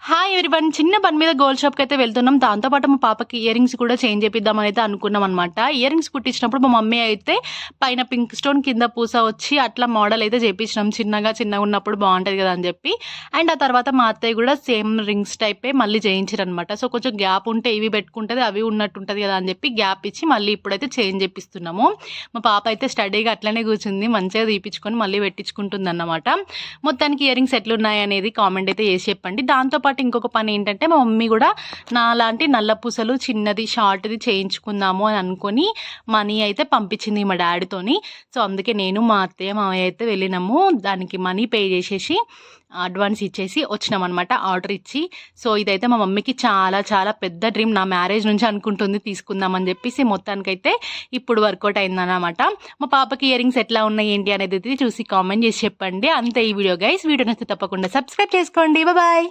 Hi everyone, చిన్న పని మీద గోల్డ్ షాప్కి అయితే వెళ్తున్నాం. దాంతోపాటు మా పాపకి ఇయర్ రింగ్స్ కూడా చేంజ్ చేపిద్దామని అయితే అనుకున్నాం అనమాట. ఇయర్ రింగ్స్ కుట్టించినప్పుడు మా మమ్మీ అయితే పైన పింక్ స్టోన్ కింద పూస వచ్చి అట్లా మోడల్ అయితే చేపించినాం. చిన్నగా ఉన్నప్పుడు బాగుంటుంది కదా అని చెప్పి. అండ్ ఆ తర్వాత మా అత్తయ్య కూడా సేమ్ రింగ్స్ టైపే మళ్ళీ చేయించారు అనమాట. సో కొంచెం గ్యాప్ ఉంటే ఇవి పెట్టుకుంటుంది, అవి ఉన్నట్టుంటుంది కదా అని చెప్పి గ్యాప్ ఇచ్చి మళ్ళీ ఇప్పుడైతే చేంజ్ చేపిస్తున్నాము. మా పాప అయితే స్టడీగా అట్లనే కూర్చుంది, మంచిగా తీపించుకొని మళ్ళీ పెట్టించుకుంటుంది అన్నమాట. మొత్తానికి ఇయర్ రింగ్స్ ఎట్లున్నాయి అనేది కామెంట్ అయితే చేసి చెప్పండి. దాంతోపాటు ఇంకొక పని ఏంటంటే మా మమ్మీ కూడా నా లాంటి నల్ల పూసలు చిన్నది షార్ట్ది చేయించుకుందాము అని అనుకొని మనీ అయితే పంపించింది మా డాడీతోని. సో అందుకే నేను మా అత్తయ్య మామయ్య అయితే వెళ్ళినాము. దానికి మనీ పే చేసేసి అడ్వాన్స్ ఇచ్చేసి వచ్చినాం అనమాట, ఆర్డర్ ఇచ్చి. సో ఇదైతే మా మమ్మీకి చాలా చాలా పెద్ద డ్రీమ్, నా మ్యారేజ్ నుంచి అనుకుంటుంది తీసుకుందామని చెప్పేసి. మొత్తానికైతే ఇప్పుడు వర్కౌట్ అయిందన్నమాట. మా పాపకి ఇయర్ రింగ్స్ ఎట్లా ఉన్నాయి ఏంటి అనేది చూసి కామెంట్ చేసి చెప్పండి. అంతే ఈ వీడియో గైస్. వీడియో నచ్చితే తప్పకుండా సబ్స్క్రైబ్ చేసుకోండి. బాయ్.